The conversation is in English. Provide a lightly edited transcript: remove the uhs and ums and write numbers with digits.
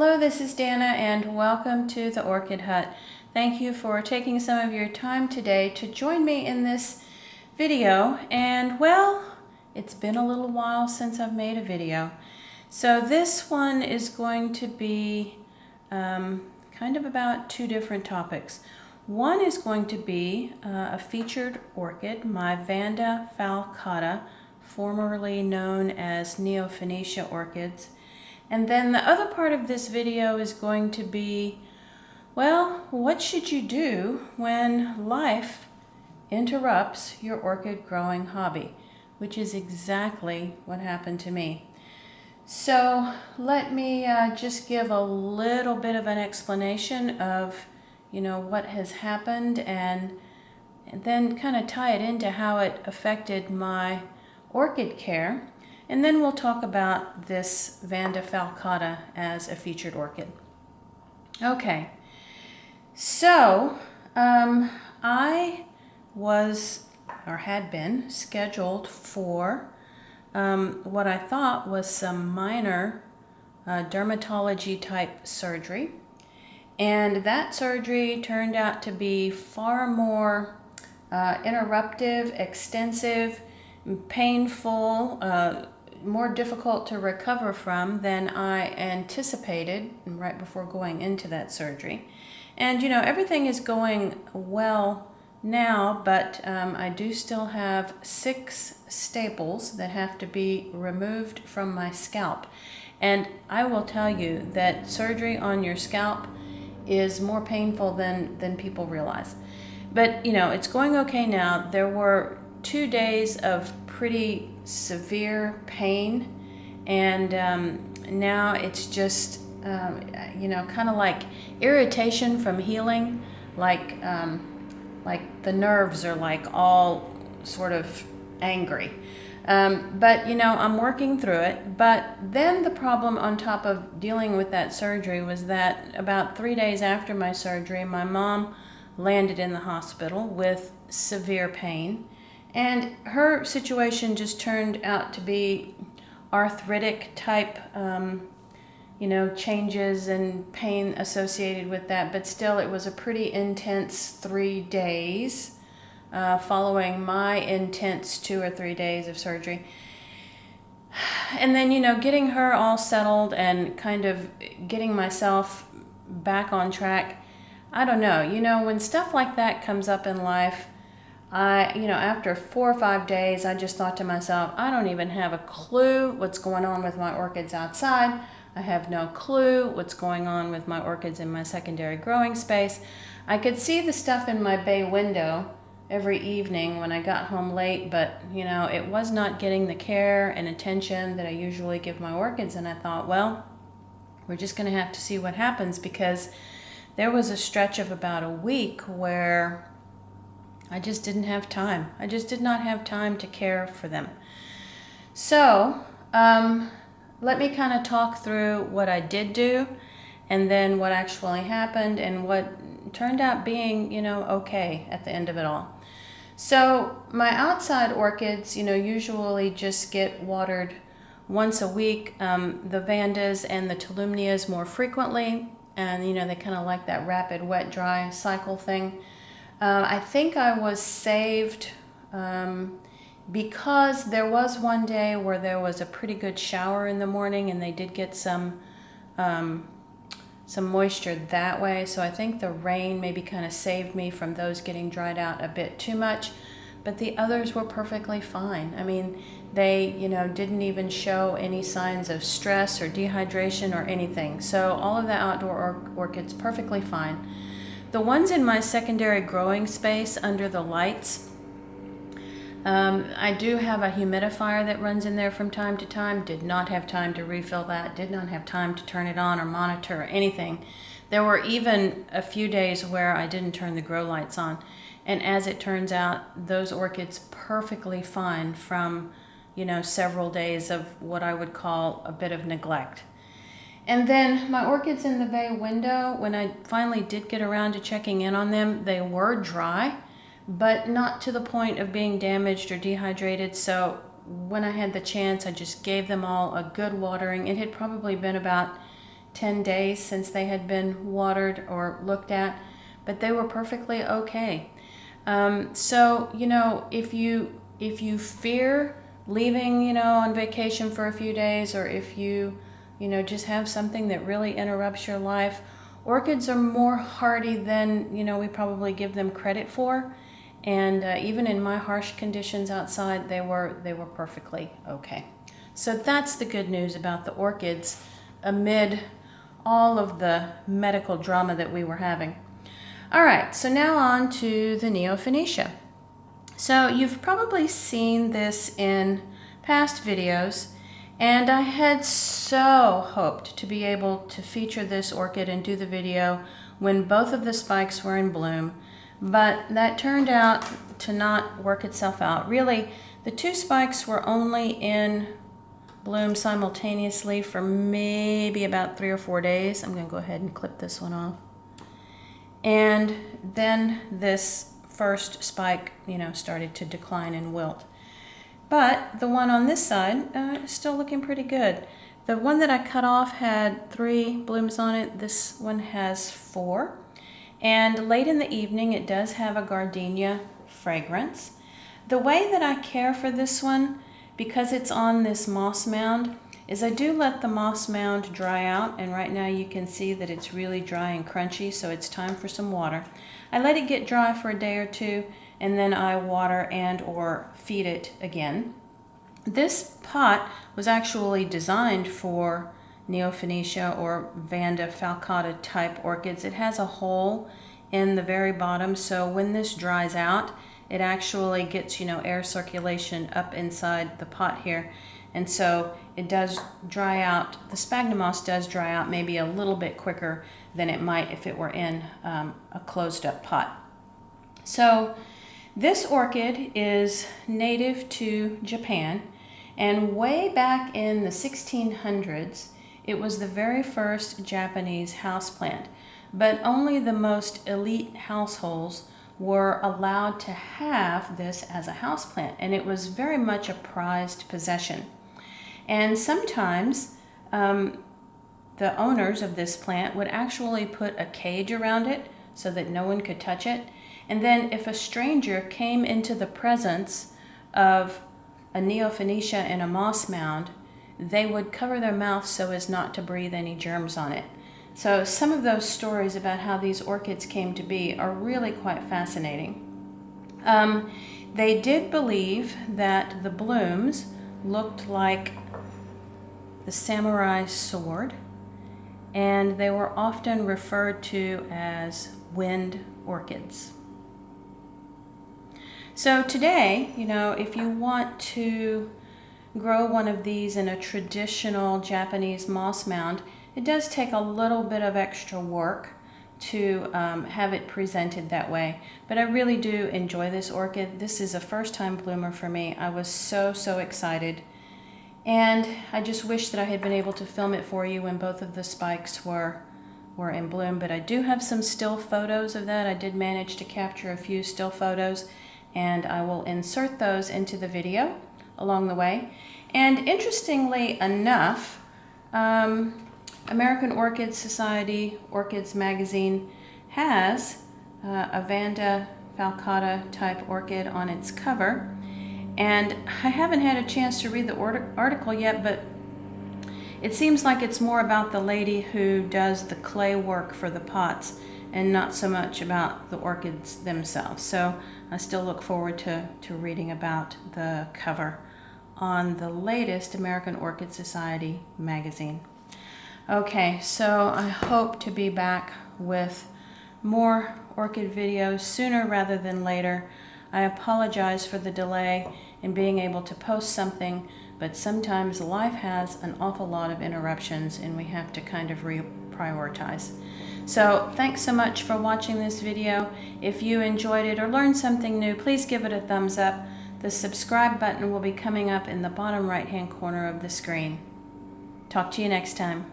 Hello, this is Dana and welcome to the Orchid Hut. Thank you for taking some of your time today to join me in this video. And well, it's been a little while since I've made a video. So this one is going to be kind of about two different topics. One is going to be a featured orchid, my Vanda falcata, formerly known as Neofinetia orchids. And then the other part of this video is going to be, well, what should you do when life interrupts your orchid growing hobby, which is exactly what happened to me. So let me just give a little bit of an explanation of, what has happened and then kind of tie it into how it affected my orchid care. And then we'll talk about this Vanda falcata as a featured orchid. Okay, so I was, or had been, scheduled for what I thought was some minor dermatology type surgery. And that surgery turned out to be far more interruptive, extensive, painful, more difficult to recover from than I anticipated right before going into that surgery. And everything is going well now, but I do still have 6 staples that have to be removed from my scalp. And I will tell you that surgery on your scalp is more painful than people realize. But it's going okay now. There were 2 days of pretty severe pain, and now it's just kind of like irritation from healing, like the nerves are like all sort of angry, but I'm working through it. But then the problem on top of dealing with that surgery was that about 3 days after my surgery, my mom landed in the hospital with severe pain. And her situation just turned out to be arthritic type, changes and pain associated with that. But still, it was a pretty intense 3 days following my intense 2 or 3 days of surgery. And then, getting her all settled and kind of getting myself back on track. I don't know. When stuff like that comes up in life, after 4 or 5 days, I just thought to myself, I don't even have a clue what's going on with my orchids outside. I have no clue what's going on with my orchids in my secondary growing space. I could see the stuff in my bay window every evening when I got home late, but, it was not getting the care and attention that I usually give my orchids. And I thought, well, we're just going to have to see what happens, because there was a stretch of about a week where I just didn't have time. I just did not have time to care for them. So let me kind of talk through what I did do and then what actually happened and what turned out being, okay at the end of it all. So my outside orchids, usually just get watered once a week. The Vandas and the Tolumnias more frequently. And, they kind of like that rapid wet-dry cycle thing. I think I was saved because there was one day where there was a pretty good shower in the morning, and they did get some moisture that way. So I think the rain maybe kind of saved me from those getting dried out a bit too much. But the others were perfectly fine. I mean, they didn't even show any signs of stress or dehydration or anything. So all of the outdoor orchids perfectly fine. The ones in my secondary growing space under the lights, I do have a humidifier that runs in there from time to time. Did not have time to refill that. Did not have time to turn it on or monitor or anything. There were even a few days where I didn't turn the grow lights on. And as it turns out, those orchids perfectly fine from, several days of what I would call a bit of neglect. And then my orchids in the bay window, when I finally did get around to checking in on them, they were dry, but not to the point of being damaged or dehydrated. So when I had the chance, I just gave them all a good watering. It had probably been about 10 days since they had been watered or looked at, but they were perfectly okay. So, you know, if you fear leaving, you know, on vacation for a few days, or if you know, just have something that really interrupts your life, orchids are more hardy than, you know, we probably give them credit for. And even in my harsh conditions outside, they were perfectly okay. So that's the good news about the orchids amid all of the medical drama that we were having. All right, so now on to the Neofinetia. So you've probably seen this in past videos, and I had so hoped to be able to feature this orchid and do the video when both of the spikes were in bloom, but that turned out to not work itself out. Really, the two spikes were only in bloom simultaneously for maybe about 3 or 4 days. I'm going to go ahead and clip this one off. And then this first spike, you know, started to decline and wilt. But the one on this side is still looking pretty good. The one that I cut off had 3 blooms on it. This one has 4. And late in the evening, it does have a gardenia fragrance. The way that I care for this one, because it's on this moss mound, is I do let the moss mound dry out, and right now you can see that it's really dry and crunchy, so it's time for some water. I let it get dry for a day or two, and then I water and or feed it again. This pot was actually designed for Neofinetia or Vanda falcata type orchids. It has a hole in the very bottom, so when this dries out, it actually gets, you know, air circulation up inside the pot here. And so it does dry out, the sphagnum moss does dry out maybe a little bit quicker than it might if it were in a closed up pot. So this orchid is native to Japan, and way back in the 1600s, it was the very first Japanese houseplant, but only the most elite households were allowed to have this as a houseplant, and it was very much a prized possession. And sometimes the owners of this plant would actually put a cage around it so that no one could touch it. And then if a stranger came into the presence of a Neofinetia in a moss mound, they would cover their mouth so as not to breathe any germs on it. So some of those stories about how these orchids came to be are really quite fascinating. They did believe that the blooms looked like the samurai sword, and they were often referred to as wind orchids. So today, you know, if you want to grow one of these in a traditional Japanese moss mound, it does take a little bit of extra work to have it presented that way. But I really do enjoy this orchid. This is a first-time bloomer for me. I was so excited. And I just wish that I had been able to film it for you when both of the spikes were in bloom. But I do have some still photos of that. I did manage to capture a few still photos, and I will insert those into the video along the way. And interestingly enough, American Orchid Society Orchids magazine has a Vanda falcata type orchid on its cover. And I haven't had a chance to read the article yet, but it seems like it's more about the lady who does the clay work for the pots and not so much about the orchids themselves. So I still look forward to reading about the cover on the latest American Orchid Society magazine. Okay, so I hope to be back with more orchid videos sooner rather than later. I apologize for the delay in being able to post something, but sometimes life has an awful lot of interruptions and we have to kind of reprioritize. So thanks so much for watching this video. If you enjoyed it or learned something new, please give it a thumbs up. The subscribe button will be coming up in the bottom right-hand corner of the screen. Talk to you next time.